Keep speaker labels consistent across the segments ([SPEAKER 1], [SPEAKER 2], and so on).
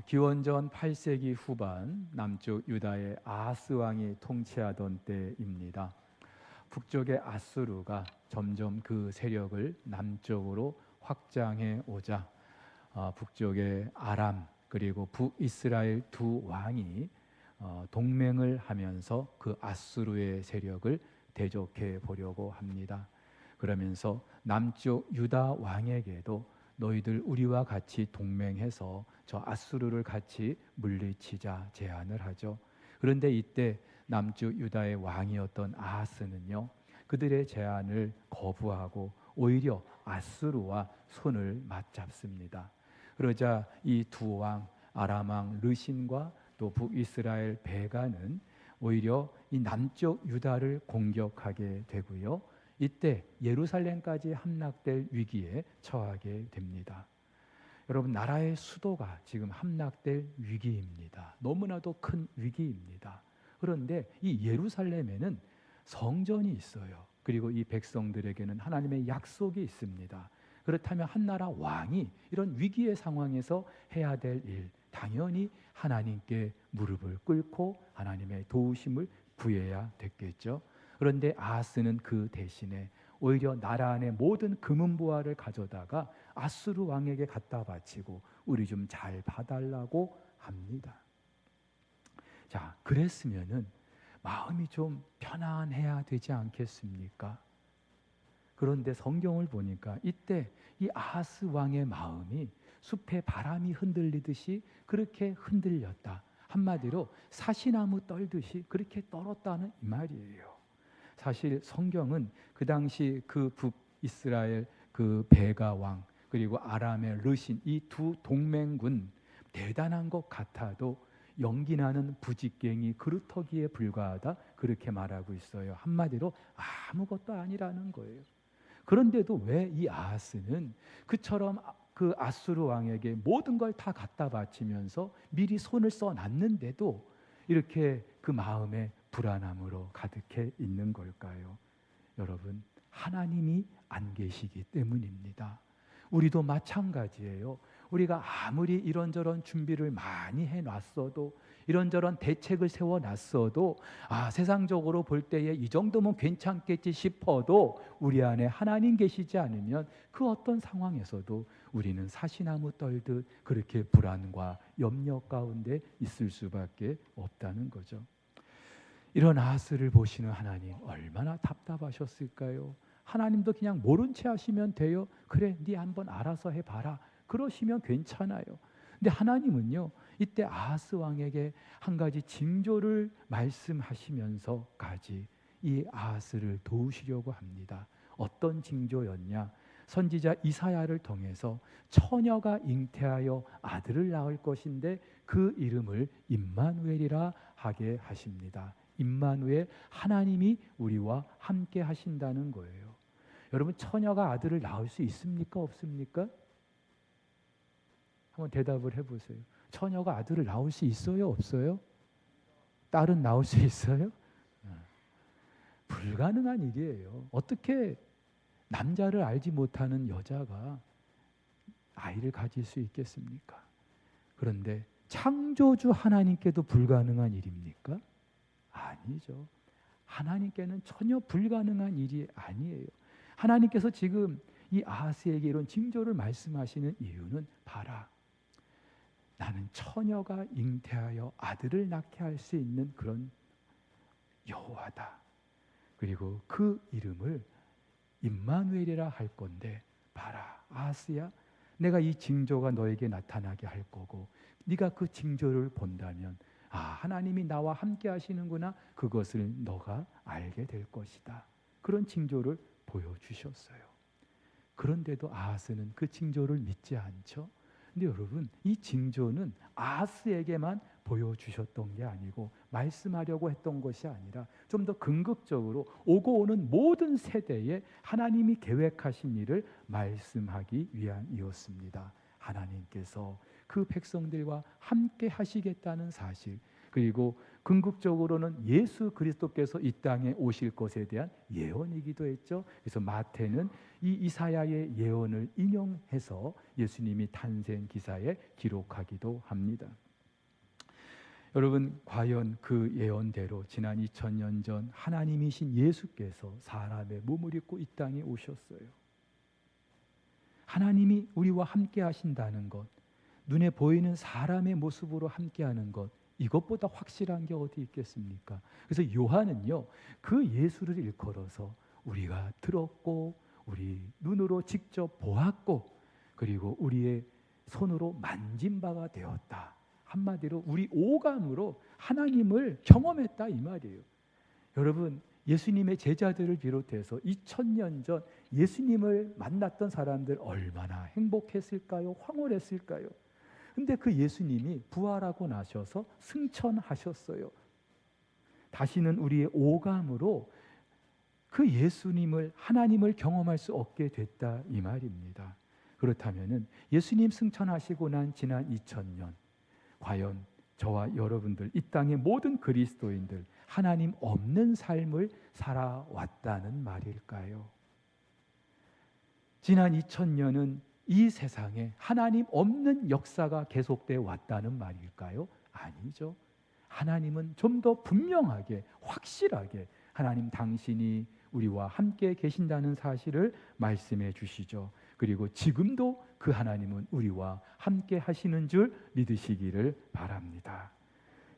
[SPEAKER 1] 기원전 8세기 후반 남쪽 유다의 아하스 왕이 통치하던 때입니다. 북쪽의 아수르가 점점 그 세력을 남쪽으로 확장해 오자 북쪽의 아람 그리고 북이스라엘 두 왕이 동맹을 하면서 그 아수르의 세력을 대적해 보려고 합니다. 그러면서 남쪽 유다 왕에게도 너희들 우리와 같이 동맹해서 저 아수르를 같이 물리치자 제안을 하죠. 그런데 이때 남쪽 유다의 왕이었던 아하스는요, 그들의 제안을 거부하고 오히려 아수르와 손을 맞잡습니다. 그러자 이 두 왕, 아람 왕 르신과 또 북이스라엘 베가는 오히려 이 남쪽 유다를 공격하게 되고요. 이때 예루살렘까지 함락될 위기에 처하게 됩니다. 여러분, 나라의 수도가 지금 함락될 위기입니다. 너무나도 큰 위기입니다. 그런데 이 예루살렘에는 성전이 있어요. 그리고 이 백성들에게는 하나님의 약속이 있습니다. 그렇다면 한 나라 왕이 이런 위기의 상황에서 해야 될 일, 당연히 하나님께 무릎을 꿇고 하나님의 도우심을 구해야 됐겠죠. 그런데 아하스는 그 대신에 오히려 나라 안의 모든 금은보화를 가져다가 아수르 왕에게 갖다 바치고 우리 좀 잘 봐달라고 합니다. 자, 그랬으면은 마음이 좀 편안해야 되지 않겠습니까? 그런데 성경을 보니까 이때 이 아하스 왕의 마음이 숲에 바람이 흔들리듯이 그렇게 흔들렸다. 한마디로 사시나무 떨듯이 그렇게 떨었다는 이 말이에요. 사실 성경은 그 당시 그 북이스라엘 그 베가 왕 그리고 아람의 르신 이 두 동맹군 대단한 것 같아도 연기나는 부직갱이 그루터기에 불과하다 그렇게 말하고 있어요. 한마디로 아무것도 아니라는 거예요. 그런데도 왜 이 아하스는 그처럼 그 아수르 왕에게 모든 걸 다 갖다 바치면서 미리 손을 써놨는데도 이렇게 그 마음에 불안함으로 가득해 있는 걸까요? 여러분, 하나님이 안 계시기 때문입니다. 우리도 마찬가지예요. 우리가 아무리 이런저런 준비를 많이 해놨어도 이런저런 대책을 세워놨어도 세상적으로 볼 때에 이 정도면 괜찮겠지 싶어도 우리 안에 하나님 계시지 않으면 그 어떤 상황에서도 우리는 사시나무 떨듯 그렇게 불안과 염려 가운데 있을 수밖에 없다는 거죠. 이런 아하스를 보시는 하나님 얼마나 답답하셨을까요? 하나님도 그냥 모른 채 하시면 돼요. 그래, 네 한번 알아서 해봐라. 그러시면 괜찮아요. 근데 하나님은요, 이때 아하스 왕에게 한 가지 징조를 말씀하시면서까지 이 아하스를 도우시려고 합니다. 어떤 징조였냐? 선지자 이사야를 통해서 처녀가 잉태하여 아들을 낳을 것인데 그 이름을 임마누엘이라 하게 하십니다. 임마누엘, 하나님이 우리와 함께 하신다는 거예요. 여러분, 처녀가 아들을 낳을 수 있습니까? 없습니까? 한번 대답을 해보세요. 처녀가 아들을 낳을 수 있어요? 없어요? 딸은 낳을 수 있어요? 불가능한 일이에요. 어떻게 남자를 알지 못하는 여자가 아이를 가질 수 있겠습니까? 그런데 창조주 하나님께도 불가능한 일입니까? 아니죠. 하나님께는 전혀 불가능한 일이 아니에요. 하나님께서 지금 이 아하스에게 이런 징조를 말씀하시는 이유는 봐라, 나는 처녀가 잉태하여 아들을 낳게 할 수 있는 그런 여호와다. 그리고 그 이름을 임마누엘이라 할 건데 봐라 아하스야, 내가 이 징조가 너에게 나타나게 할 거고 네가 그 징조를 본다면 하나님이 나와 함께 하시는구나, 그것을 너가 알게 될 것이다. 그런 징조를 보여주셨어요. 그런데도 아하스는 그 징조를 믿지 않죠. 근데 여러분, 이 징조는 아하스에게만 보여주셨던 게 아니고 말씀하려고 했던 것이 아니라 좀 더 궁극적으로 오고 오는 모든 세대에 하나님이 계획하신 일을 말씀하기 위함이었습니다. 하나님께서 그 백성들과 함께 하시겠다는 사실, 그리고 궁극적으로는 예수 그리스도께서 이 땅에 오실 것에 대한 예언이기도 했죠. 그래서 마태는 이 이사야의 예언을 인용해서 예수님이 탄생 기사에 기록하기도 합니다. 여러분, 과연 그 예언대로 지난 2000년 전 하나님이신 예수께서 사람의 몸을 입고 이 땅에 오셨어요. 하나님이 우리와 함께 하신다는 것, 눈에 보이는 사람의 모습으로 함께 하는 것, 이것보다 확실한 게 어디 있겠습니까? 그래서 요한은요, 그 예수를 일컬어서 우리가 들었고 우리 눈으로 직접 보았고 그리고 우리의 손으로 만진 바가 되었다. 한마디로 우리 오감으로 하나님을 경험했다 이 말이에요. 여러분, 예수님의 제자들을 비롯해서 2000년 전 예수님을 만났던 사람들 얼마나 행복했을까요? 황홀했을까요? 근데 그 예수님이 부활하고 나셔서 승천하셨어요. 다시는 우리의 오감으로 그 예수님을, 하나님을 경험할 수 없게 됐다 이 말입니다. 그렇다면 예수님 승천하시고 난 지난 2000년 과연 저와 여러분들, 이 땅의 모든 그리스도인들 하나님 없는 삶을 살아왔다는 말일까요? 지난 2000년은 이 세상에 하나님 없는 역사가 계속되어 왔다는 말일까요? 아니죠. 하나님은 좀 더 분명하게, 확실하게 하나님 당신이 우리와 함께 계신다는 사실을 말씀해 주시죠. 그리고 지금도 그 하나님은 우리와 함께 하시는 줄 믿으시기를 바랍니다.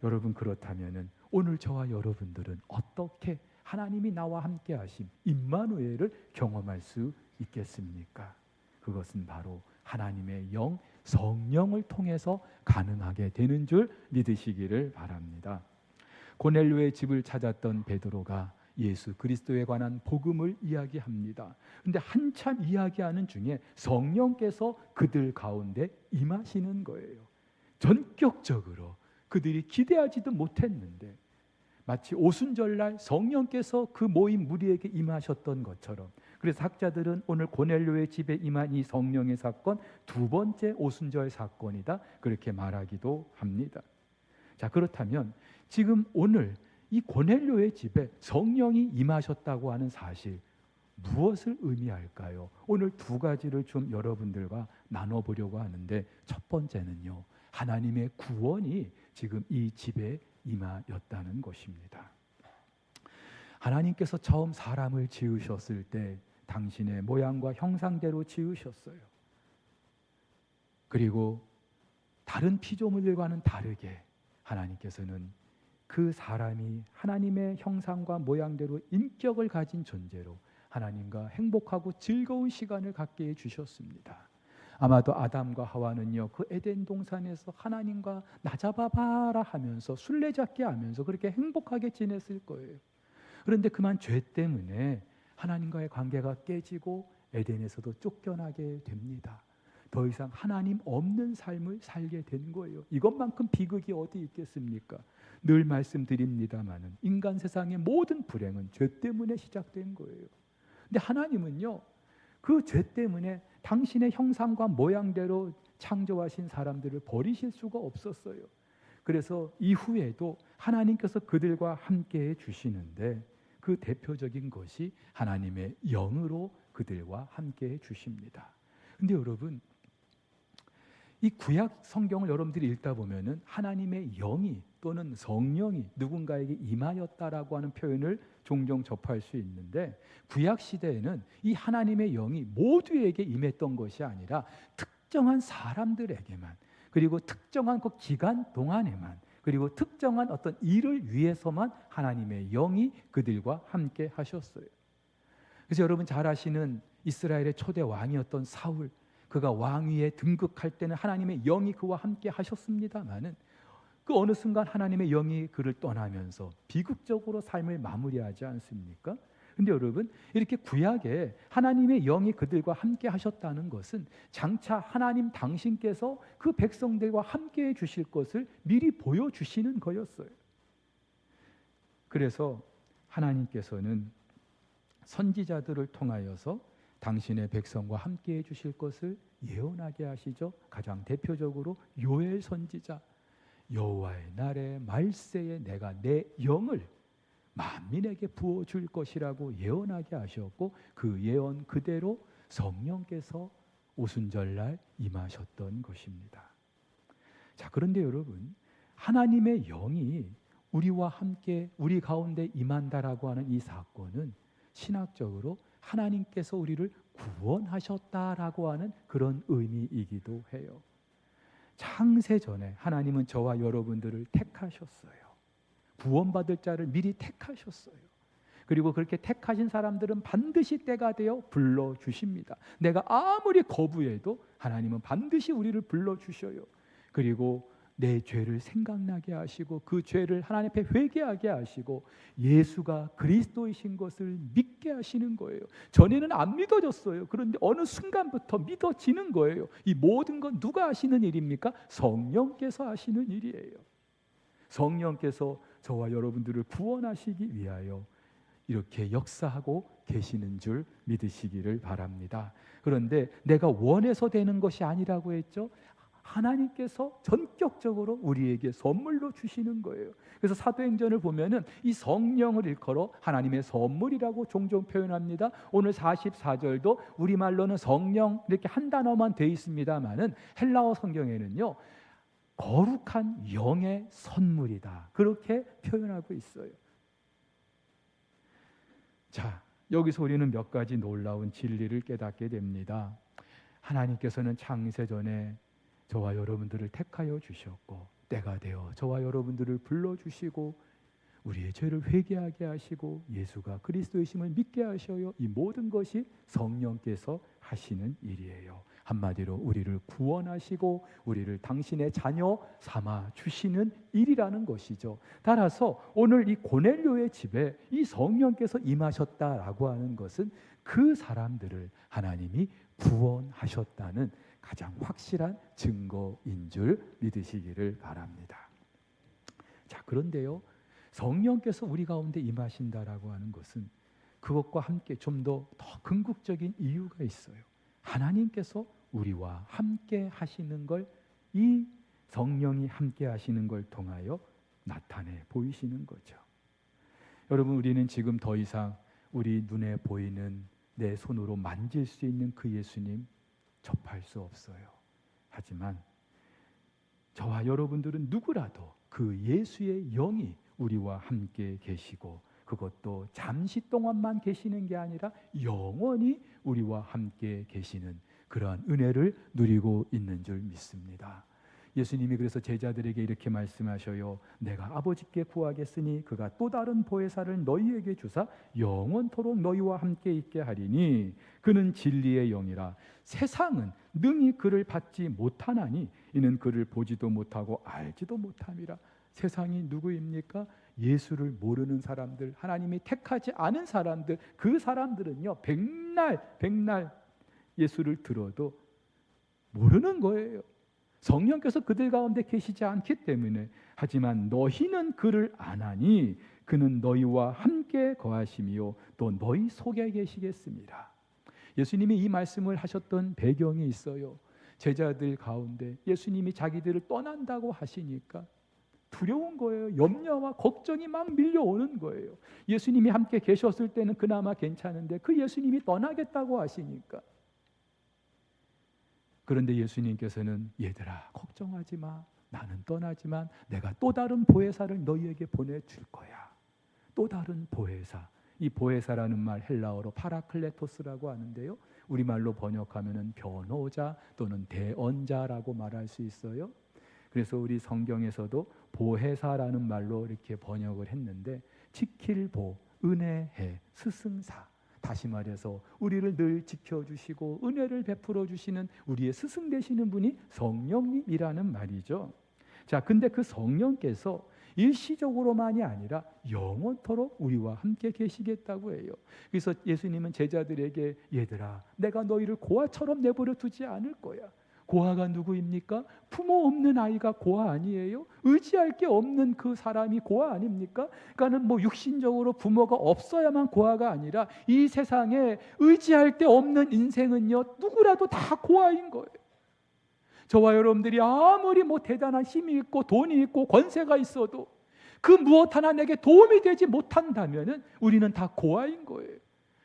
[SPEAKER 1] 여러분, 그렇다면 오늘 저와 여러분들은 어떻게 하나님이 나와 함께 하심 임마누엘을 경험할 수 있겠습니까? 그것은 바로 하나님의 영, 성령을 통해서 가능하게 되는 줄 믿으시기를 바랍니다. 고넬료의 집을 찾았던 베드로가 예수 그리스도에 관한 복음을 이야기합니다. 그런데 한참 이야기하는 중에 성령께서 그들 가운데 임하시는 거예요. 전격적으로 그들이 기대하지도 못했는데 마치 오순절날 성령께서 그 모임 무리에게 임하셨던 것처럼, 그래서 학자들은 오늘 고넬료의 집에 임한 이 성령의 사건 두 번째 오순절 사건이다 그렇게 말하기도 합니다. 자, 그렇다면 지금 오늘 이 고넬료의 집에 성령이 임하셨다고 하는 사실 무엇을 의미할까요? 오늘 두 가지를 좀 여러분들과 나눠보려고 하는데, 첫 번째는요, 하나님의 구원이 지금 이 집에 임하였다는 것입니다. 하나님께서 처음 사람을 지으셨을 때 당신의 모양과 형상대로 지으셨어요. 그리고 다른 피조물들과는 다르게 하나님께서는 그 사람이 하나님의 형상과 모양대로 인격을 가진 존재로 하나님과 행복하고 즐거운 시간을 갖게 해주셨습니다. 아마도 아담과 하와는요, 그 에덴 동산에서 하나님과 나 잡아봐라 하면서 술래잡기 하면서 그렇게 행복하게 지냈을 거예요. 그런데 그만 죄 때문에 하나님과의 관계가 깨지고 에덴에서도 쫓겨나게 됩니다. 더 이상 하나님 없는 삶을 살게 된 거예요. 이것만큼 비극이 어디 있겠습니까? 늘 말씀드립니다마는 인간 세상의 모든 불행은 죄 때문에 시작된 거예요. 근데 하나님은요, 그 죄 때문에 당신의 형상과 모양대로 창조하신 사람들을 버리실 수가 없었어요. 그래서 이후에도 하나님께서 그들과 함께해 주시는데 그 대표적인 것이 하나님의 영으로 그들과 함께해 주십니다. 근데 여러분, 이 구약 성경을 여러분들이 읽다 보면은 하나님의 영이 또는 성령이 누군가에게 임하였다라고 하는 표현을 종종 접할 수 있는데, 구약 시대에는 이 하나님의 영이 모두에게 임했던 것이 아니라 특정한 사람들에게만, 그리고 특정한 그 기간 동안에만, 그리고 특정한 어떤 일을 위해서만 하나님의 영이 그들과 함께 하셨어요. 그래서 여러분 잘 아시는 이스라엘의 초대 왕이었던 사울, 그가 왕위에 등극할 때는 하나님의 영이 그와 함께 하셨습니다마는 그 어느 순간 하나님의 영이 그를 떠나면서 비극적으로 삶을 마무리하지 않습니까? 근데 여러분, 이렇게 구약에 하나님의 영이 그들과 함께 하셨다는 것은 장차 하나님 당신께서 그 백성들과 함께 해 주실 것을 미리 보여주시는 거였어요. 그래서 하나님께서는 선지자들을 통하여서 당신의 백성과 함께 해 주실 것을 예언하게 하시죠. 가장 대표적으로 요엘 선지자. 여호와의 날에 말세에 내가 내 영을 만민에게 부어줄 것이라고 예언하게 하셨고, 그 예언 그대로 성령께서 오순절날 임하셨던 것입니다. 자, 그런데 여러분, 하나님의 영이 우리와 함께 우리 가운데 임한다라고 하는 이 사건은 신학적으로 하나님께서 우리를 구원하셨다라고 하는 그런 의미이기도 해요. 창세전에 하나님은 저와 여러분들을 택하셨어요. 구원받을 자를 미리 택하셨어요. 그리고 그렇게 택하신 사람들은 반드시 때가 되어 불러주십니다. 내가 아무리 거부해도 하나님은 반드시 우리를 불러주셔요. 그리고 내 죄를 생각나게 하시고 그 죄를 하나님 앞에 회개하게 하시고 예수가 그리스도이신 것을 믿게 하시는 거예요. 전에는 안 믿어졌어요. 그런데 어느 순간부터 믿어지는 거예요. 이 모든 건 누가 하시는 일입니까? 성령께서 하시는 일이에요. 성령께서 저와 여러분들을 구원하시기 위하여 이렇게 역사하고 계시는 줄 믿으시기를 바랍니다. 그런데 내가 원해서 되는 것이 아니라고 했죠. 하나님께서 전격적으로 우리에게 선물로 주시는 거예요. 그래서 사도행전을 보면은 이 성령을 일컬어 하나님의 선물이라고 종종 표현합니다. 오늘 44절도 우리말로는 성령 이렇게 한 단어만 돼 있습니다만은 헬라어 성경에는요, 거룩한 영의 선물이다, 그렇게 표현하고 있어요. 자, 여기서 우리는 몇 가지 놀라운 진리를 깨닫게 됩니다. 하나님께서는 창세전에 저와 여러분들을 택하여 주셨고 때가 되어 저와 여러분들을 불러주시고 우리의 죄를 회개하게 하시고 예수가 그리스도이심을 믿게 하셔요. 이 모든 것이 성령께서 하시는 일이에요. 한마디로 우리를 구원하시고 우리를 당신의 자녀 삼아 주시는 일이라는 것이죠. 따라서 오늘 이 고넬료의 집에 이 성령께서 임하셨다라고 하는 것은 그 사람들을 하나님이 구원하셨다는 가장 확실한 증거인 줄 믿으시기를 바랍니다. 자, 그런데요, 성령께서 우리 가운데 임하신다라고 하는 것은 그것과 함께 좀 더 궁극적인 이유가 있어요. 하나님께서 우리와 함께 하시는 걸, 이 성령이 함께 하시는 걸 통하여 나타내 보이시는 거죠. 여러분, 우리는 지금 더 이상 우리 눈에 보이는 내 손으로 만질 수 있는 그 예수님 접할 수 없어요. 하지만 저와 여러분들은 누구라도 그 예수의 영이 우리와 함께 계시고 그것도 잠시 동안만 계시는 게 아니라 영원히 우리와 함께 계시는 그러한 은혜를 누리고 있는 줄 믿습니다. 예수님이 그래서 제자들에게 이렇게 말씀하셔요. 내가 아버지께 구하겠으니 그가 또 다른 보혜사를 너희에게 주사 영원토록 너희와 함께 있게 하리니 그는 진리의 영이라. 세상은 능히 그를 받지 못하나니 이는 그를 보지도 못하고 알지도 못함이라. 세상이 누구입니까? 예수를 모르는 사람들, 하나님이 택하지 않은 사람들. 그 사람들은요, 백날 예수를 들어도 모르는 거예요. 성령께서 그들 가운데 계시지 않기 때문에. 하지만 너희는 그를 아나니 그는 너희와 함께 거하시며 또 너희 속에 계시겠습니다. 예수님이 이 말씀을 하셨던 배경이 있어요. 제자들 가운데 예수님이 자기들을 떠난다고 하시니까 두려운 거예요. 염려와 걱정이 막 밀려오는 거예요. 예수님이 함께 계셨을 때는 그나마 괜찮은데 그 예수님이 떠나겠다고 하시니까. 그런데 예수님께서는 얘들아 걱정하지 마. 나는 떠나지만 내가 또 다른 보혜사를 너희에게 보내줄 거야. 또 다른 보혜사. 이 보혜사라는 말 헬라어로 파라클레토스라고 하는데요, 우리말로 번역하면 변호자 또는 대언자라고 말할 수 있어요. 그래서 우리 성경에서도 보혜사라는 말로 이렇게 번역을 했는데 지킬보, 은혜해, 스승사. 다시 말해서 우리를 늘 지켜주시고 은혜를 베풀어 주시는 우리의 스승 되시는 분이 성령님이라는 말이죠. 자, 근데 그 성령께서 일시적으로만이 아니라 영원토록 우리와 함께 계시겠다고 해요. 그래서 예수님은 제자들에게 얘들아 내가 너희를 고아처럼 내버려 두지 않을 거야. 고아가 누구입니까? 부모 없는 아이가 고아 아니에요? 의지할 게 없는 그 사람이 고아 아닙니까? 그러니까는 육신적으로 부모가 없어야만 고아가 아니라 이 세상에 의지할 데 없는 인생은요 누구라도 다 고아인 거예요. 저와 여러분들이 아무리 뭐 대단한 힘이 있고 돈이 있고 권세가 있어도 그 무엇 하나 내게 도움이 되지 못한다면 우리는 다 고아인 거예요.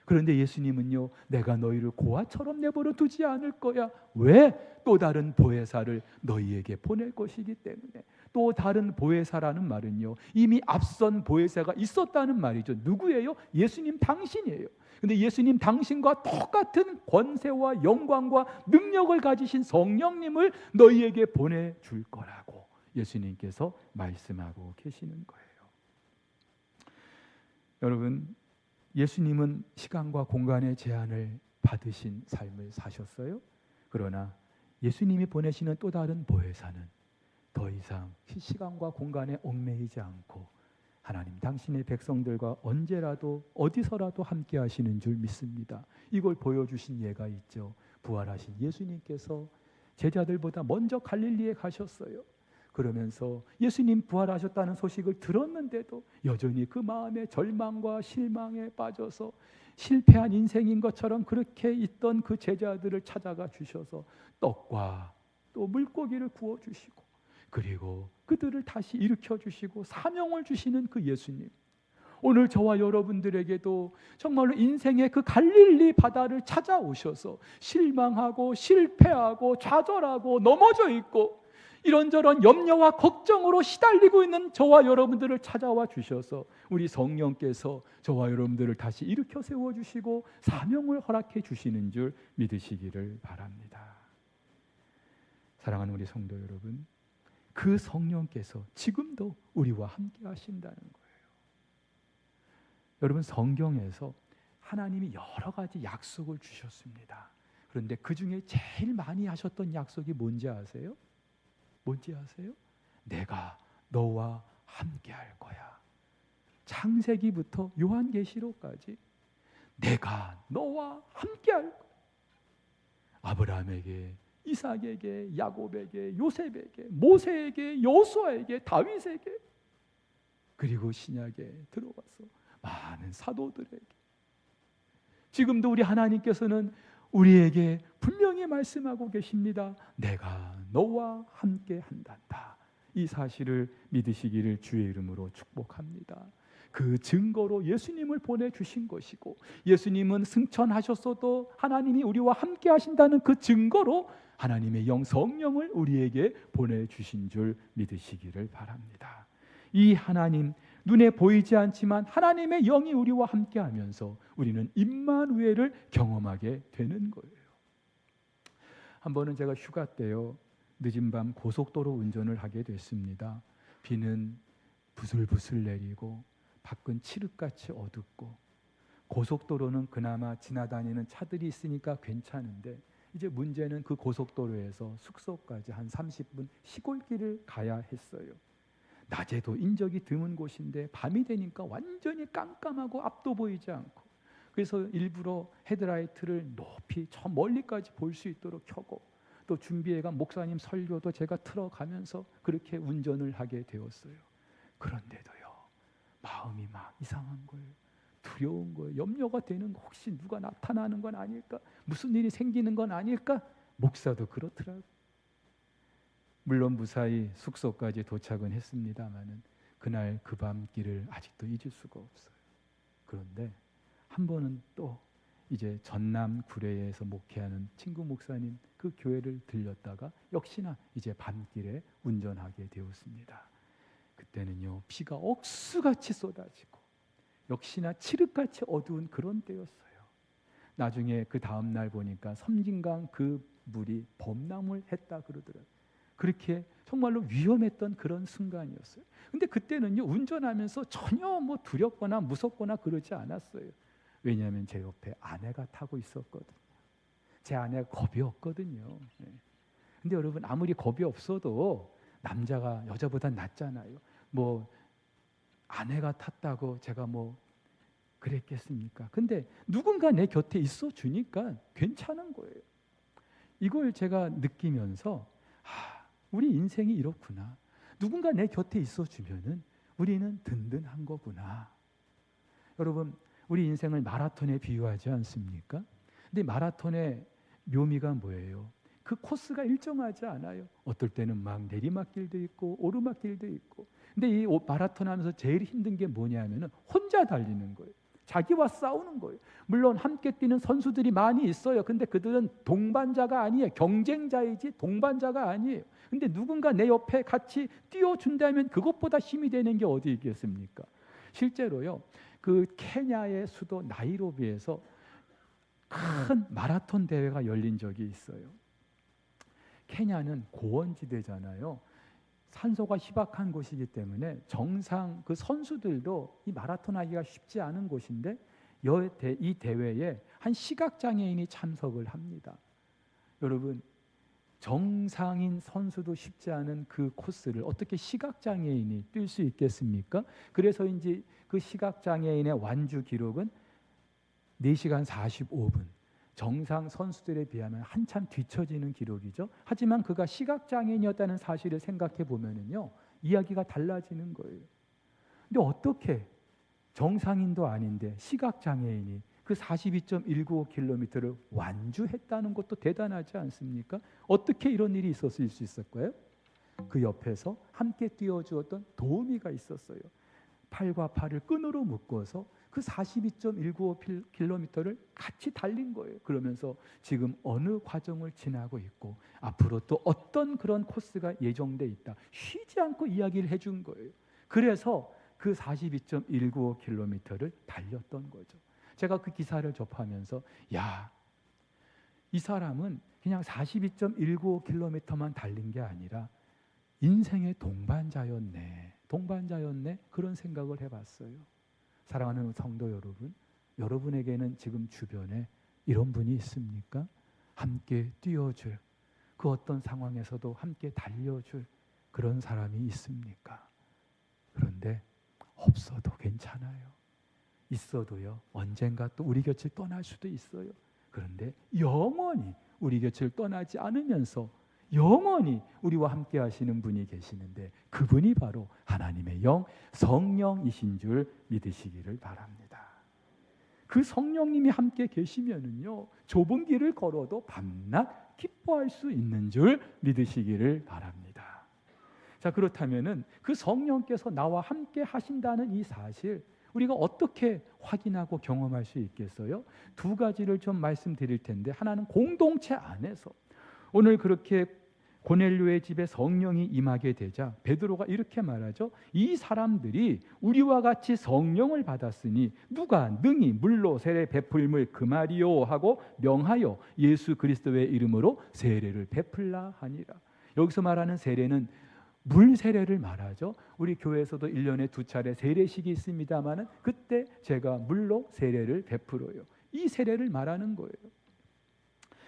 [SPEAKER 1] 그런데 예수님은요, 내가 너희를 고아처럼 내버려 두지 않을 거야. 왜? 또 다른 보혜사를 너희에게 보낼 것이기 때문에. 또 다른 보혜사라는 말은요, 이미 앞선 보혜사가 있었다는 말이죠. 누구예요? 예수님 당신이에요. 근데 예수님 당신과 똑같은 권세와 영광과 능력을 가지신 성령님을 너희에게 보내줄 거라고 예수님께서 말씀하고 계시는 거예요. 여러분, 예수님은 시간과 공간의 제한을 받으신 삶을 사셨어요. 그러나 예수님이 보내시는 또 다른 보혜사는 더 이상 시간과 공간에 얽매이지 않고 하나님 당신의 백성들과 언제라도 어디서라도 함께 하시는 줄 믿습니다. 이걸 보여주신 예가 있죠. 부활하신 예수님께서 제자들보다 먼저 갈릴리에 가셨어요. 그러면서 예수님 부활하셨다는 소식을 들었는데도 여전히 그 마음에 절망과 실망에 빠져서 실패한 인생인 것처럼 그렇게 있던 그 제자들을 찾아가 주셔서 떡과 또 물고기를 구워 주시고, 그리고 그들을 다시 일으켜 주시고 사명을 주시는 그 예수님, 오늘 저와 여러분들에게도 정말로 인생의 그 갈릴리 바다를 찾아오셔서 실망하고 실패하고 좌절하고 넘어져 있고 이런저런 염려와 걱정으로 시달리고 있는 저와 여러분들을 찾아와 주셔서 우리 성령께서 저와 여러분들을 다시 일으켜 세워주시고 사명을 허락해 주시는 줄 믿으시기를 바랍니다. 사랑하는 우리 성도 여러분, 그 성령께서 지금도 우리와 함께 하신다는 거예요. 여러분, 성경에서 하나님이 여러 가지 약속을 주셨습니다. 그런데 그 중에 제일 많이 하셨던 약속이 뭔지 아세요? 뭔지 아세요? 내가 너와 함께 할 거야. 창세기부터 요한계시록까지 내가 너와 함께 할 거야. 아브라함에게, 이삭에게, 야곱에게, 요셉에게, 모세에게, 여호수아에게, 다윗에게, 그리고 신약에 들어가서 많은 사도들에게, 지금도 우리 하나님께서는 우리에게 분명히 말씀하고 계십니다. 내가 너와 함께 한단다. 이 사실을 믿으시기를 주의 이름으로 축복합니다. 그 증거로 예수님을 보내주신 것이고, 예수님은 승천하셨어도 하나님이 우리와 함께 하신다는 그 증거로 하나님의 영 성령을 우리에게 보내주신 줄 믿으시기를 바랍니다. 이 하나님, 눈에 보이지 않지만 하나님의 영이 우리와 함께하면서 우리는 임마누엘을 경험하게 되는 거예요. 한 번은 제가 휴가 때요, 늦은 밤 고속도로 운전을 하게 됐습니다. 비는 부슬부슬 내리고 밖은 칠흑같이 어둡고, 고속도로는 그나마 지나다니는 차들이 있으니까 괜찮은데 이제 문제는 그 고속도로에서 숙소까지 한 30분 시골길을 가야 했어요. 낮에도 인적이 드문 곳인데 밤이 되니까 완전히 깜깜하고 앞도 보이지 않고, 그래서 일부러 헤드라이트를 높이 저 멀리까지 볼 수 있도록 켜고, 또 준비해간 목사님 설교도 제가 틀어가면서 그렇게 운전을 하게 되었어요. 그런데도요, 마음이 막 이상한 거예요. 두려운 거예요. 염려가 되는 거, 혹시 누가 나타나는 건 아닐까? 무슨 일이 생기는 건 아닐까? 목사도 그렇더라고요. 물론 무사히 숙소까지 도착은 했습니다마는 그날 그 밤길을 아직도 잊을 수가 없어요. 그런데 한 번은 또 이제 전남 구례에서 목회하는 친구 목사님 그 교회를 들렸다가 역시나 이제 밤길에 운전하게 되었습니다. 그때는요, 비가 억수같이 쏟아지고 역시나 칠흑같이 어두운 그런 때였어요. 나중에 그 다음 날 보니까 섬진강 그 물이 범람을 했다 그러더라고요. 그렇게 정말로 위험했던 그런 순간이었어요. 근데 그때는요, 운전하면서 전혀 뭐 두렵거나 무섭거나 그러지 않았어요. 왜냐하면 제 옆에 아내가 타고 있었거든요. 제 아내가 겁이 없거든요. 근데 여러분, 아무리 겁이 없어도 남자가 여자보다 낫잖아요. 뭐 아내가 탔다고 제가 뭐 그랬겠습니까? 근데 누군가 내 곁에 있어 주니까 괜찮은 거예요. 이걸 제가 느끼면서 우리 인생이 이렇구나. 누군가 내 곁에 있어 주면은 우리는 든든한 거구나. 여러분, 우리 인생을 마라톤에 비유하지 않습니까? 근데 마라톤의 묘미가 뭐예요? 그 코스가 일정하지 않아요. 어떨 때는 막 내리막길도 있고 오르막길도 있고. 근데 이 마라톤 하면서 제일 힘든 게 뭐냐면은 혼자 달리는 거예요. 자기와 싸우는 거예요. 물론 함께 뛰는 선수들이 많이 있어요. 근데 그들은 동반자가 아니에요. 경쟁자이지 동반자가 아니에요. 근데 누군가 내 옆에 같이 뛰어준다면 그것보다 힘이 되는 게 어디 있겠습니까? 실제로요, 그 케냐의 수도 나이로비에서 큰 마라톤 대회가 열린 적이 있어요. 케냐는 고원지대잖아요. 산소가 희박한 곳이기 때문에 정상 그 선수들도 이 마라톤 하기가 쉽지 않은 곳인데 이 대회에 한 시각장애인이 참석을 합니다. 여러분, 정상인 선수도 쉽지 않은 그 코스를 어떻게 시각장애인이 뛸 수 있겠습니까? 그래서인지 그 시각장애인의 완주 기록은 4시간 45분. 정상 선수들에 비하면 한참 뒤처지는 기록이죠. 하지만 그가 시각장애인이었다는 사실을 생각해 보면은요, 이야기가 달라지는 거예요. 근데 어떻게 정상인도 아닌데 시각장애인이 그 42.195km를 완주했다는 것도 대단하지 않습니까? 어떻게 이런 일이 있었을 수 있을까요? 그 옆에서 함께 뛰어주었던 도우미가 있었어요. 팔과 팔을 끈으로 묶어서 그 42.195km를 같이 달린 거예요. 그러면서 지금 어느 과정을 지나고 있고 앞으로 또 어떤 그런 코스가 예정돼 있다. 쉬지 않고 이야기를 해준 거예요. 그래서 그 42.195km를 달렸던 거죠. 제가 그 기사를 접하면서 야, 이 사람은 그냥 42.195km만 달린 게 아니라 인생의 동반자였네. 그런 생각을 해봤어요. 사랑하는 성도 여러분, 여러분에게는 지금 주변에 이런 분이 있습니까? 함께 뛰어줄, 그 어떤 상황에서도 함께 달려줄 그런 사람이 있습니까? 그런데 없어도 괜찮아요. 있어도요, 언젠가 또 우리 곁을 떠날 수도 있어요. 그런데 영원히 우리 곁을 떠나지 않으면서 영원히 우리와 함께 하시는 분이 계시는데 그분이 바로 하나님의 영 성령이신 줄 믿으시기를 바랍니다. 그 성령님이 함께 계시면은요, 좁은 길을 걸어도 밤낮 기뻐할 수 있는 줄 믿으시기를 바랍니다. 자, 그렇다면은 그 성령께서 나와 함께 하신다는 이 사실 우리가 어떻게 확인하고 경험할 수 있겠어요? 두 가지를 좀 말씀드릴 텐데, 하나는 공동체 안에서, 오늘 그렇게 고넬료의 집에 성령이 임하게 되자 베드로가 이렇게 말하죠. 이 사람들이 우리와 같이 성령을 받았으니 누가 능히 물로 세례 베풀물 그 말이요 하고 명하여 예수 그리스도의 이름으로 세례를 베풀라 하니라. 여기서 말하는 세례는 물 세례를 말하죠. 우리 교회에서도 1년에 2차례 세례식이 있습니다마는 그때 제가 물로 세례를 베풀어요. 이 세례를 말하는 거예요.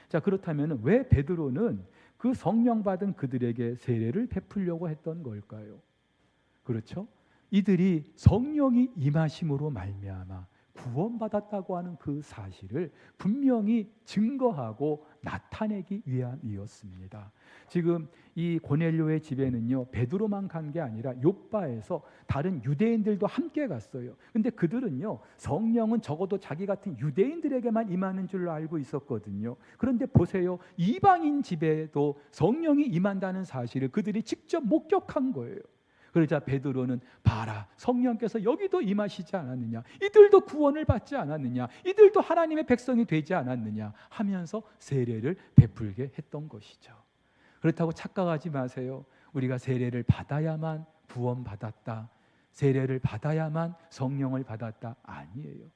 [SPEAKER 1] 자, 그렇다면 왜 베드로는 그 성령 받은 그들에게 세례를 베풀려고 했던 걸까요? 그렇죠? 이들이 성령이 임하심으로 말미암아 구원받았다고 하는 그 사실을 분명히 증거하고 나타내기 위함이었습니다. 지금 이 고넬료의 집에는요, 베드로만 간 게 아니라 욥바에서 다른 유대인들도 함께 갔어요. 근데 그들은요, 성령은 적어도 자기 같은 유대인들에게만 임하는 줄로 알고 있었거든요. 그런데 보세요, 이방인 집에도 성령이 임한다는 사실을 그들이 직접 목격한 거예요. 그러자 베드로는 봐라, 성령께서 여기도 임하시지 않았느냐, 이들도 구원을 받지 않았느냐, 이들도 하나님의 백성이 되지 않았느냐 하면서 세례를 베풀게 했던 것이죠. 그렇다고 착각하지 마세요. 우리가 세례를 받아야만 구원받았다, 세례를 받아야만 성령을 받았다, 아니에요.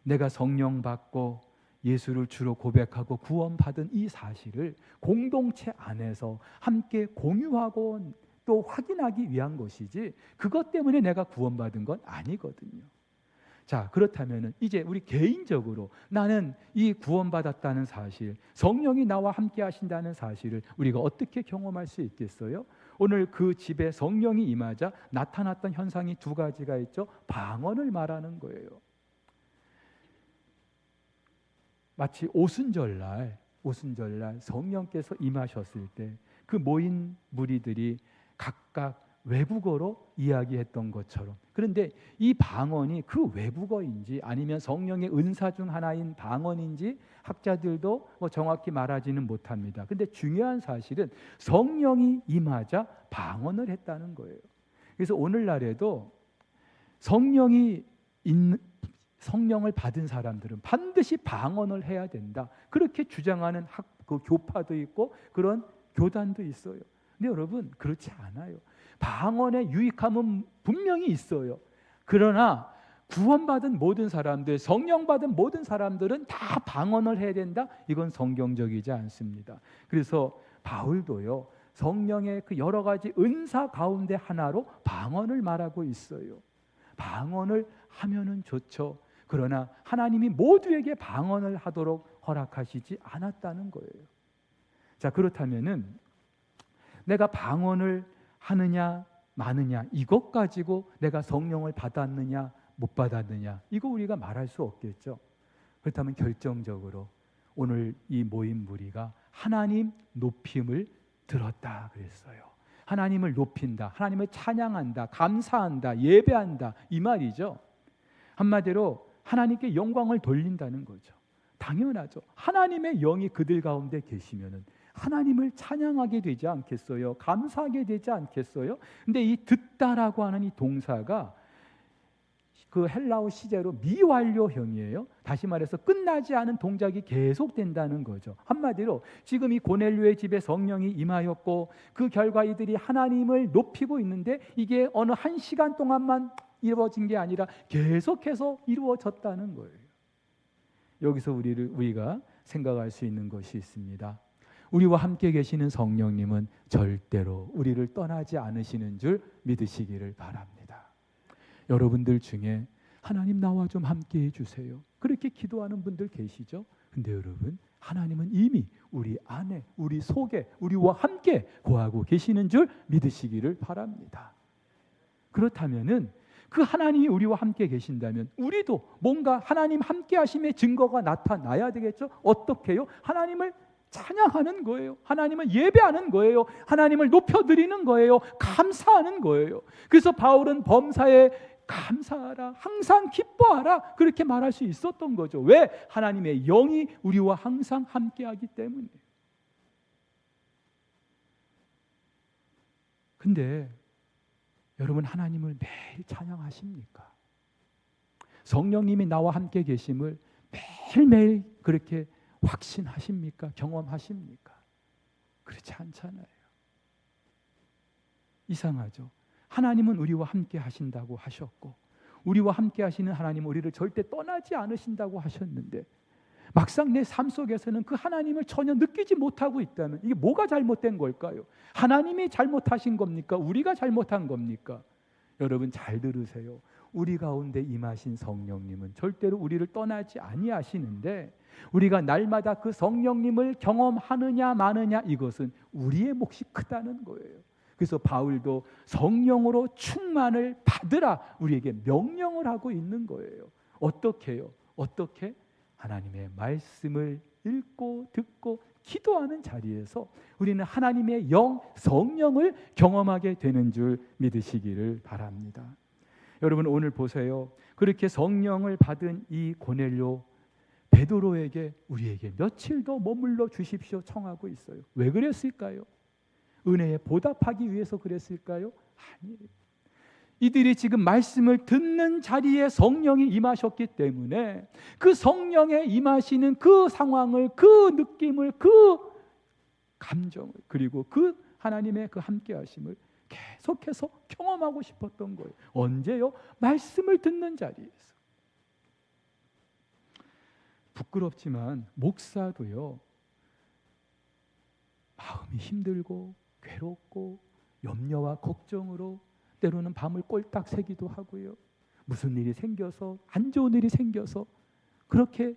[SPEAKER 1] 내가 성령 받고 예수를 주로 고백하고 구원받은 이 사실을 공동체 안에서 함께 공유하고 또 확인하기 위한 것이지 그것 때문에 내가 구원받은 건 아니거든요. 자, 그렇다면 이제 우리 개인적으로 나는 이 구원받았다는 사실, 성령이 나와 함께 하신다는 사실을 우리가 어떻게 경험할 수 있겠어요? 오늘 그 집에 성령이 임하자 나타났던 현상이 두 가지가 있죠. 방언을 말하는 거예요. 마치 오순절날 성령께서 임하셨을 때 그 모인 무리들이 각각 외국어로 이야기했던 것처럼. 그런데 이 방언이 그 외국어인지 아니면 성령의 은사 중 하나인 방언인지 학자들도 정확히 말하지는 못합니다. 근데 중요한 사실은 성령이 임하자 방언을 했다는 거예요. 그래서 오늘날에도 성령을 받은 사람들은 반드시 방언을 해야 된다, 그렇게 주장하는 그 교파도 있고 그런 교단도 있어요. 근데 여러분, 그렇지 않아요. 방언의 유익함은 분명히 있어요. 그러나 구원받은 모든 사람들, 성령 받은 모든 사람들은 다 방언을 해야 된다, 이건 성경적이지 않습니다. 그래서 바울도요, 성령의 그 여러 가지 은사 가운데 하나로 방언을 말하고 있어요. 방언을 하면은 좋죠. 그러나 하나님이 모두에게 방언을 하도록 허락하시지 않았다는 거예요. 자, 그렇다면은 내가 방언을 하느냐 마느냐, 이것 가지고 내가 성령을 받았느냐 못 받았느냐, 이거 우리가 말할 수 없겠죠. 그렇다면 결정적으로 오늘 이 모임 무리가 하나님 높임을 들었다 그랬어요. 하나님을 높인다, 하나님을 찬양한다, 감사한다, 예배한다, 이 말이죠. 한마디로 하나님께 영광을 돌린다는 거죠. 당연하죠. 하나님의 영이 그들 가운데 계시면은 하나님을 찬양하게 되지 않겠어요? 감사하게 되지 않겠어요? 근데 이 듣다라고 하는 이 동사가 그 헬라어 시제로 미완료형이에요. 다시 말해서 끝나지 않은 동작이 계속된다는 거죠. 한마디로 지금 이 고넬료의 집에 성령이 임하였고 그 결과 이들이 하나님을 높이고 있는데 이게 어느 한 시간 동안만 이루어진 게 아니라 계속해서 이루어졌다는 거예요. 여기서 우리가 생각할 수 있는 것이 있습니다. 우리와 함께 계시는 성령님은 절대로 우리를 떠나지 않으시는 줄 믿으시기를 바랍니다. 여러분들 중에 하나님 나와 좀 함께 해주세요, 그렇게 기도하는 분들 계시죠? 근데 여러분, 하나님은 이미 우리 안에, 우리 속에, 우리와 함께 거하고 계시는 줄 믿으시기를 바랍니다. 그렇다면은 그 하나님이 우리와 함께 계신다면 우리도 뭔가 하나님 함께 하심의 증거가 나타나야 되겠죠? 어떻게 해요? 하나님을 찬양하는 거예요. 하나님을 예배하는 거예요. 하나님을 높여드리는 거예요. 감사하는 거예요. 그래서 바울은 범사에 감사하라, 항상 기뻐하라, 그렇게 말할 수 있었던 거죠. 왜? 하나님의 영이 우리와 항상 함께하기 때문이에요. 근데 여러분, 하나님을 매일 찬양하십니까? 성령님이 나와 함께 계심을 매일매일 그렇게 확신하십니까? 경험하십니까? 그렇지 않잖아요. 이상하죠. 하나님은 우리와 함께 하신다고 하셨고, 우리와 함께 하시는 하나님은 우리를 절대 떠나지 않으신다고 하셨는데, 막상 내 삶 속에서는 그 하나님을 전혀 느끼지 못하고 있다면 이게 뭐가 잘못된 걸까요? 하나님이 잘못하신 겁니까? 우리가 잘못한 겁니까? 여러분, 잘 들으세요. 우리 가운데 임하신 성령님은 절대로 우리를 떠나지 아니하시는데, 우리가 날마다 그 성령님을 경험하느냐 마느냐, 이것은 우리의 몫이 크다는 거예요. 그래서 바울도 성령으로 충만을 받으라 우리에게 명령을 하고 있는 거예요. 어떻게 해요? 어떻게? 하나님의 말씀을 읽고 듣고 기도하는 자리에서 우리는 하나님의 영, 성령을 경험하게 되는 줄 믿으시기를 바랍니다. 여러분, 오늘 보세요. 그렇게 성령을 받은 이 고넬료 베드로에게 우리에게 며칠 더 머물러 주십시오 청하고 있어요. 왜 그랬을까요? 은혜에 보답하기 위해서 그랬을까요? 아니에요. 이들이 지금 말씀을 듣는 자리에 성령이 임하셨기 때문에 그 성령의 임하시는 그 상황을, 그 느낌을, 그 감정을, 그리고 그 하나님의 그 함께 하심을 계속해서 경험하고 싶었던 거예요. 언제요? 말씀을 듣는 자리에서. 부끄럽지만 목사도요, 마음이 힘들고 괴롭고 염려와 걱정으로 때로는 밤을 꼴딱 새기도 하고요, 무슨 일이 생겨서, 안 좋은 일이 생겨서 그렇게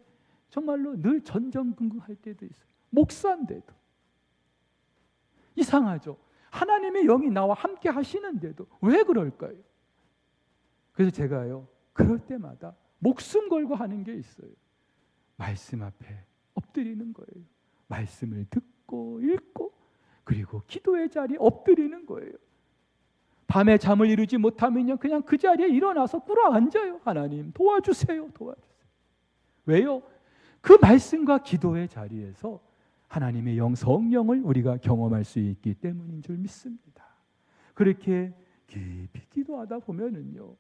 [SPEAKER 1] 정말로 늘 전전긍긍할 때도 있어요. 목사인데도. 이상하죠? 하나님의 영이 나와 함께 하시는데도 왜 그럴까요? 그래서 제가요, 그럴 때마다 목숨 걸고 하는 게 있어요. 말씀 앞에 엎드리는 거예요. 말씀을 듣고 읽고, 그리고 기도의 자리에 엎드리는 거예요. 밤에 잠을 이루지 못하면요, 그냥 그 자리에 일어나서 꿇어 앉아요. 하나님 도와주세요, 도와주세요. 왜요? 그 말씀과 기도의 자리에서 하나님의 성령을 우리가 경험할 수 있기 때문인 줄 믿습니다. 그렇게 깊이 기도하다 보면은요,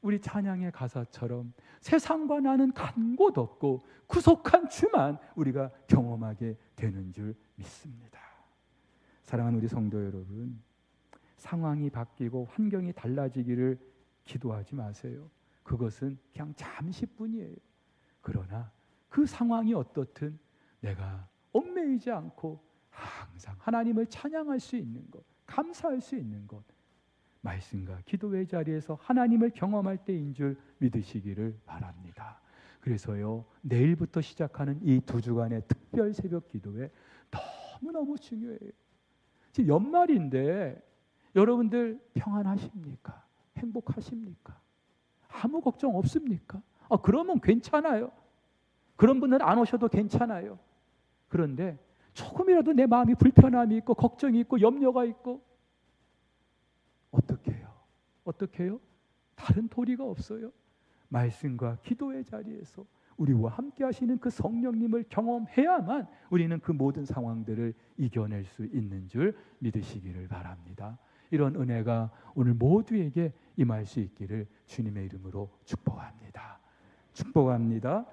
[SPEAKER 1] 우리 찬양의 가사처럼 세상과 나는 간 곳 없고 구속한 주만 우리가 경험하게 되는 줄 믿습니다. 사랑하는 우리 성도 여러분, 상황이 바뀌고 환경이 달라지기를 기도하지 마세요. 그것은 그냥 잠시뿐이에요. 그러나 그 상황이 어떻든 내가 얽매이지 않고 항상 하나님을 찬양할 수 있는 것, 감사할 수 있는 것, 말씀과 기도의 자리에서 하나님을 경험할 때인 줄 믿으시기를 바랍니다. 그래서요, 내일부터 시작하는 이 2주간의 특별 새벽 기도회 너무너무 중요해요. 지금 연말인데 여러분들 평안하십니까? 행복하십니까? 아무 걱정 없습니까? 그러면 괜찮아요. 그런 분은 안 오셔도 괜찮아요. 그런데 조금이라도 내 마음이 불편함이 있고 걱정이 있고 염려가 있고 어떻게 해요? 어떻게 해요? 다른 도리가 없어요. 말씀과 기도의 자리에서 우리와 함께 하시는 그 성령님을 경험해야만 우리는 그 모든 상황들을 이겨낼 수 있는 줄 믿으시기를 바랍니다. 이런 은혜가 오늘 모두에게 임할 수 있기를 주님의 이름으로 축복합니다. 축복합니다.